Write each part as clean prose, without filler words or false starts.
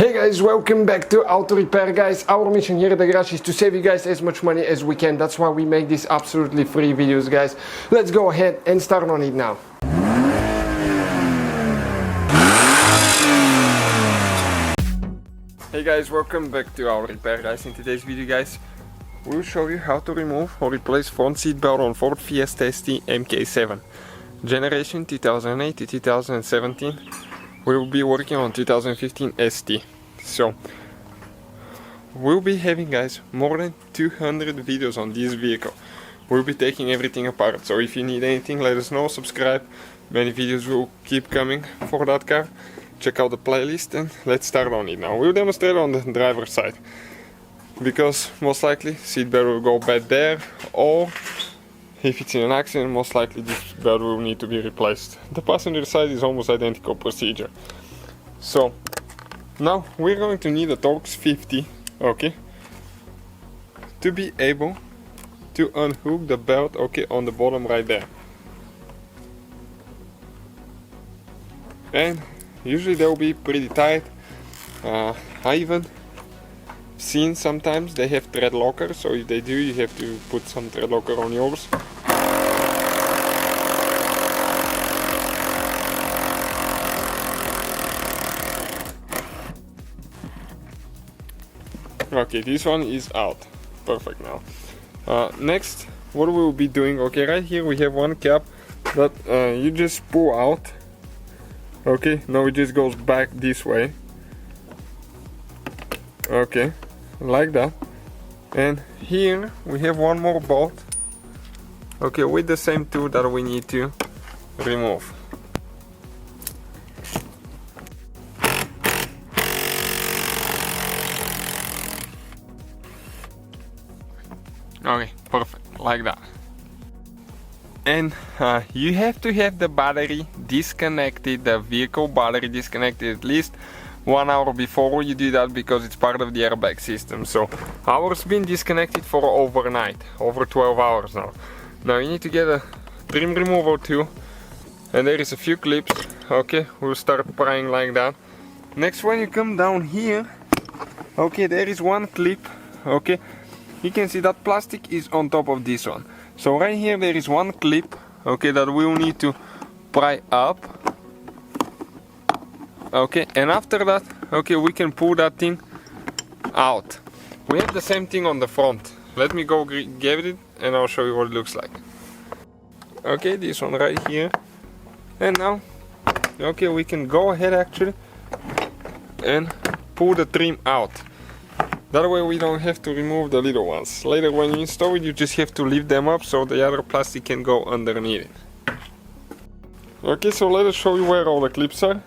Hey guys, welcome back to Auto Repair guys. Our mission here at the garage is to save you guys as much money as we can. That's why we make these absolutely free videos guys. Let's go ahead and start on it now. Hey guys, welcome back to Auto Repair guys. In today's video guys, we'll show you how to remove or replace front seat belt on Ford Fiesta MK7. Generation 2008 to 2017. We'll be working on 2015 ST. So we'll be having guys more than 200 videos on this vehicle. We'll be taking everything apart, so if you need anything, let us know, subscribe. Many videos will keep coming for that car. Check out the playlist and let's start on it now. We'll demonstrate on the driver's side, because most likely seat belt will go bad there, or if it's in an accident, most likely this belt will need to be replaced. The passenger side is almost identical procedure. So now we're going to need a Torx 50, okay, to be able to unhook the belt, okay, on the bottom right there. And usually they'll be pretty tight. I even seen sometimes they have thread locker, so if they do, you have to put some thread locker on yours. Okay, this one is out. Perfect now. Next, what we will be doing, okay, right here we have one cap that you just pull out. Okay, now it just goes back this way. Okay, like that. And here we have one more bolt. Okay, with the same tool that we need to remove. Okay, perfect, like that. And you have to have the battery disconnected, the vehicle battery disconnected at least 1 hour before you do that, because it's part of the airbag system. So ours been disconnected for overnight, over 12 hours now. Now you need to get a trim removal tool, and there is a few clips. Okay, we'll start prying like that. Next, when you come down here, okay, there is one clip. Okay, you can see that plastic is on top of this one. So right here there is one clip, okay, that we'll need to pry up. Okay, and after that, okay, we can pull that thing out. We have the same thing on the front. Let me go get it and I'll show you what it looks like. Okay, this one right here. And now, okay, we can go ahead actually and pull the trim out. That way we don't have to remove the little ones. Later when you install it, you just have to lift them up so the other plastic can go underneath it. Okay, so let us show you where all the clips are.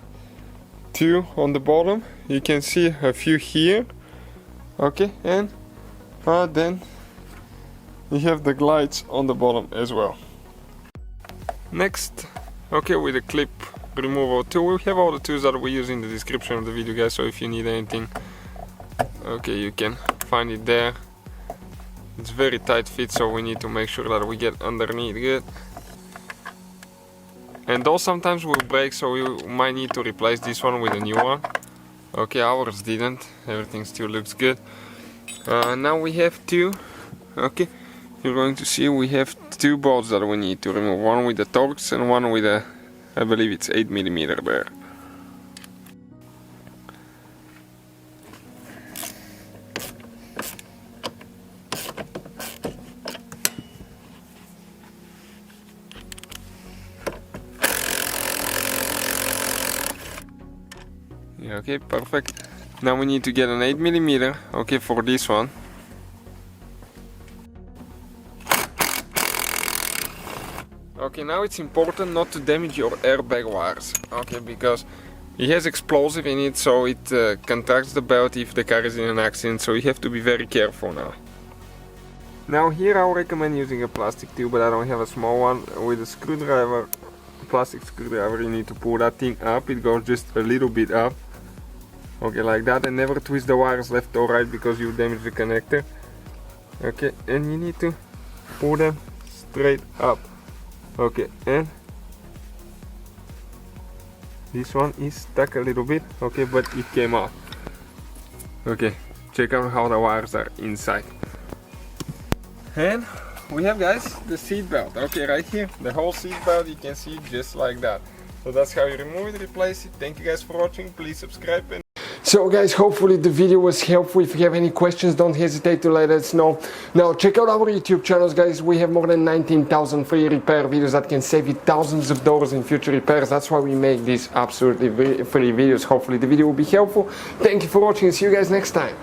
2 on the bottom, you can see a few here. Okay, and then you have the glides on the bottom as well. Next, okay, with the clip removal tool, we have all the tools that we use in the description of the video guys, so if you need anything, okay, you can find it there. It's very tight fit, so we need to make sure that we get underneath good. And those sometimes will break, so we might need to replace this one with a new one. Okay, ours didn't. Everything still looks good. Now we have two. Okay, you're going to see we have 2 bolts that we need to remove. One with the Torx and one with a, I believe it's 8mm there. Okay, perfect. Now we need to get an 8mm, okay, for this one. Okay, now it's important not to damage your airbag wires, okay, because it has explosive in it, so it contracts the belt if the car is in an accident, so you have to be very careful now. Now here I'll recommend using a plastic tube, but I don't have a small one. With a screwdriver, a plastic screwdriver, you need to pull that thing up. It goes just a little bit up. Okay, like that, and never twist the wires left or right because you damage the connector. Okay, and you need to pull them straight up. Okay, and This one is stuck a little bit, okay, but it came out. Okay, check out how the wires are inside. And we have, guys, the seat belt. Okay, right here, the whole seat belt, you can see just like that. So that's how you remove it, replace it. Thank you guys for watching. Please subscribe. And so guys, hopefully the video was helpful. If you have any questions, don't hesitate to let us know. Now check out our YouTube channels, guys. We have more than 19,000 free repair videos that can save you thousands of dollars in future repairs. That's why we make these absolutely free videos. Hopefully the video will be helpful. Thank you for watching. See you guys next time.